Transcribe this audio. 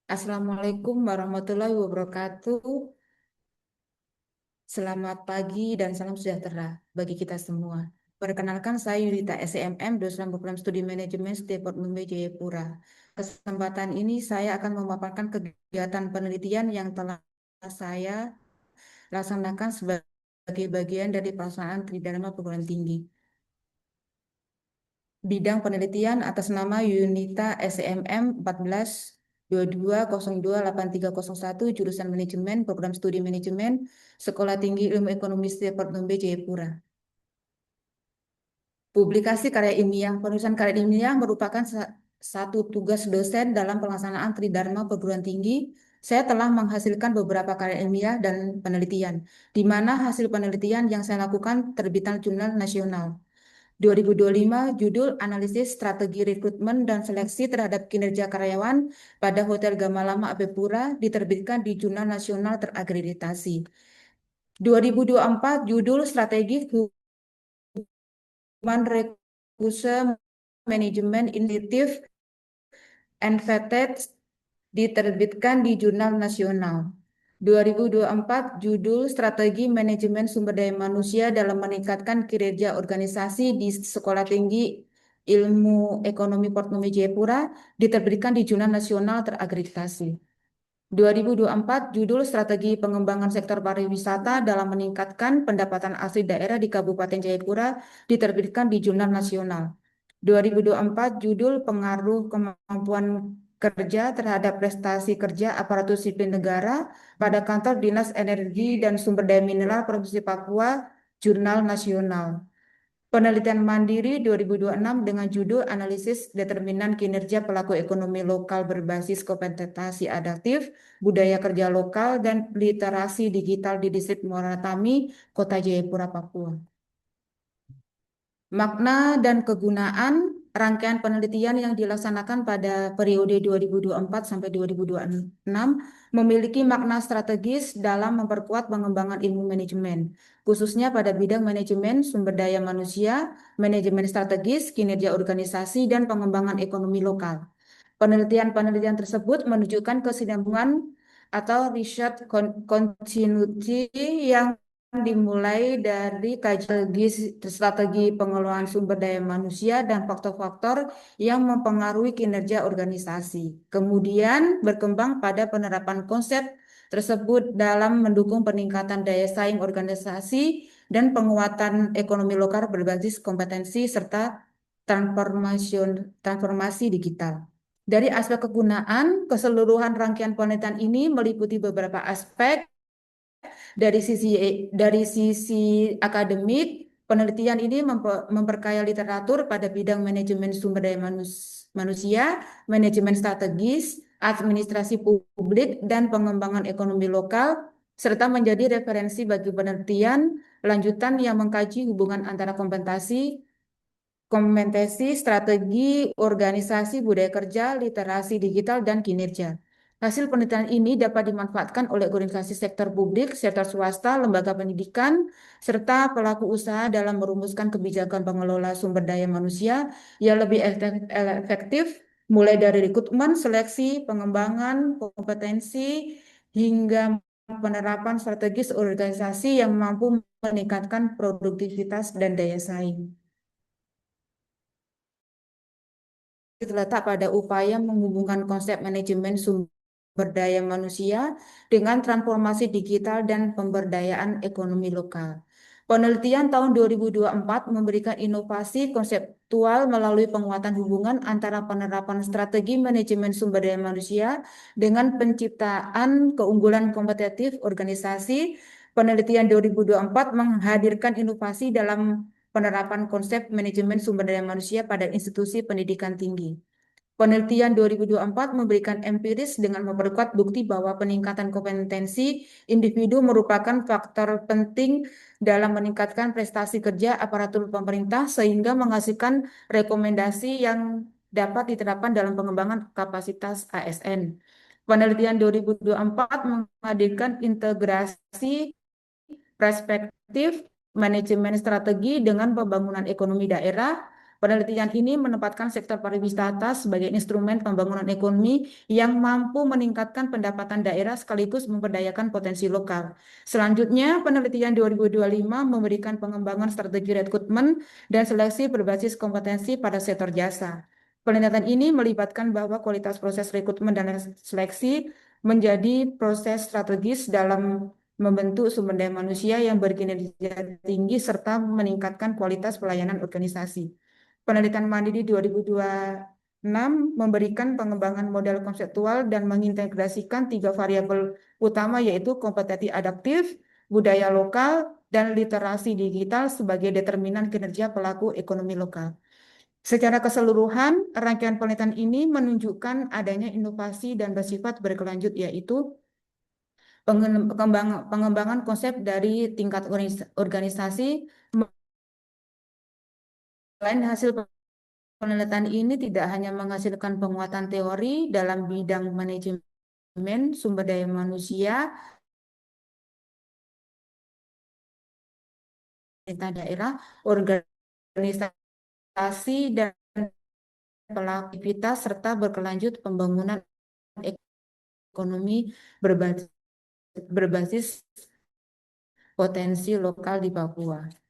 Assalamualaikum warahmatullahi wabarakatuh. Selamat pagi dan salam sejahtera bagi kita semua. Perkenalkan, saya Yudita SEMM, dosen program studi manajemen Stanford Mumbai Jayapura. Kesempatan ini saya akan memaparkan kegiatan penelitian yang telah saya laksanakan sebagai bagian dari pelaksanaan Tridharma Perguruan Tinggi. Bidang penelitian atas nama Yunita SEMM 14 22 02 8301, jurusan manajemen, program studi manajemen, Sekolah Tinggi Ilmu Ekonomi Stanford Mumbai Jayapura. Publikasi karya ilmiah. Penulisan karya ilmiah merupakan satu tugas dosen dalam pelaksanaan Tridharma Perguruan Tinggi. Saya telah menghasilkan beberapa karya ilmiah dan penelitian, di mana hasil penelitian yang saya lakukan terbitan jurnal nasional. 2025, judul Analisis Strategi Rekrutmen dan Seleksi Terhadap Kinerja Karyawan pada Hotel Gamalama Abepura, diterbitkan di Jurnal Nasional Terakreditasi. 2024, judul Strategi Human Resource Management Initiative and Vetted, diterbitkan di Jurnal Nasional. 2024, judul Strategi Manajemen Sumber Daya Manusia dalam Meningkatkan Kinerja Organisasi di Sekolah Tinggi Ilmu Ekonomi Portnomi Jayapura, diterbitkan di Jurnal Nasional Terakreditasi. 2024, judul Strategi Pengembangan Sektor Pariwisata dalam Meningkatkan Pendapatan Asli Daerah di Kabupaten Jayapura, diterbitkan di Jurnal Nasional. 2024, judul Pengaruh Kemampuan Kerja terhadap Prestasi Kerja Aparatur Sipil Negara pada Kantor Dinas Energi dan Sumber Daya Mineral Provinsi Papua, Jurnal Nasional. Penelitian mandiri 2026 dengan judul Analisis Determinan Kinerja Pelaku Ekonomi Lokal Berbasis Kompetensi Adaptif, Budaya Kerja Lokal, dan Literasi Digital di Distrik Muara Tami, Kota Jayapura, Papua. Makna dan kegunaan rangkaian penelitian yang dilaksanakan pada periode 2024 sampai 2026 memiliki makna strategis dalam memperkuat pengembangan ilmu manajemen, khususnya pada bidang manajemen sumber daya manusia, manajemen strategis, kinerja organisasi, dan pengembangan ekonomi lokal. Penelitian-penelitian tersebut menunjukkan kesinambungan atau riset continuity yang dimulai dari kajian strategi pengelolaan sumber daya manusia dan faktor-faktor yang mempengaruhi kinerja organisasi. Kemudian berkembang pada penerapan konsep tersebut dalam mendukung peningkatan daya saing organisasi dan penguatan ekonomi lokal berbasis kompetensi serta transformasi digital. Dari aspek kegunaan, keseluruhan rangkaian penelitian ini meliputi beberapa aspek. Dari sisi akademik, penelitian ini memperkaya literatur pada bidang manajemen sumber daya manusia, manajemen strategis, administrasi publik, dan pengembangan ekonomi lokal, serta menjadi referensi bagi penelitian lanjutan yang mengkaji hubungan antara kompetensi, strategi, organisasi, budaya kerja, literasi digital, dan kinerja. Hasil penelitian ini dapat dimanfaatkan oleh organisasi sektor publik, sektor swasta, lembaga pendidikan, serta pelaku usaha dalam merumuskan kebijakan pengelola sumber daya manusia yang lebih efektif, mulai dari rekrutmen, seleksi, pengembangan kompetensi, hingga penerapan strategis organisasi yang mampu meningkatkan produktivitas dan daya saing. Terletak pada upaya menghubungkan konsep manajemen sumber daya manusia dengan transformasi digital dan pemberdayaan ekonomi lokal. Penelitian tahun 2024 memberikan inovasi konseptual melalui penguatan hubungan antara penerapan strategi manajemen sumber daya manusia dengan penciptaan keunggulan kompetitif organisasi. Penelitian 2024 menghadirkan inovasi dalam penerapan konsep manajemen sumber daya manusia pada institusi pendidikan tinggi. Penelitian 2024 memberikan empiris dengan memperkuat bukti bahwa peningkatan kompetensi individu merupakan faktor penting dalam meningkatkan prestasi kerja aparatur pemerintah sehingga menghasilkan rekomendasi yang dapat diterapkan dalam pengembangan kapasitas ASN. Penelitian 2024 menghadirkan integrasi perspektif manajemen strategi dengan pembangunan ekonomi daerah, Penelitian ini menempatkan sektor pariwisata sebagai instrumen pembangunan ekonomi yang mampu meningkatkan pendapatan daerah sekaligus memberdayakan potensi lokal. Selanjutnya, penelitian 2025 memberikan pengembangan strategi rekrutmen dan seleksi berbasis kompetensi pada sektor jasa. Penelitian ini melibatkan bahwa kualitas proses rekrutmen dan seleksi menjadi proses strategis dalam membentuk sumber daya manusia yang berkinerja tinggi serta meningkatkan kualitas pelayanan organisasi. Penelitian Mandiri 2026 memberikan pengembangan model konseptual dan mengintegrasikan 3 variabel utama yaitu kompetensi adaptif, budaya lokal, dan literasi digital sebagai determinan kinerja pelaku ekonomi lokal. Secara keseluruhan, rangkaian penelitian ini menunjukkan adanya inovasi dan bersifat berkelanjut yaitu pengembangan konsep dari tingkat organisasi. Selain hasil penelitian ini tidak hanya menghasilkan penguatan teori dalam bidang manajemen sumber daya manusia, pemerintah daerah, organisasi, dan pelaku aktivitas serta berkelanjut pembangunan ekonomi berbasis, berbasis potensi lokal di Papua.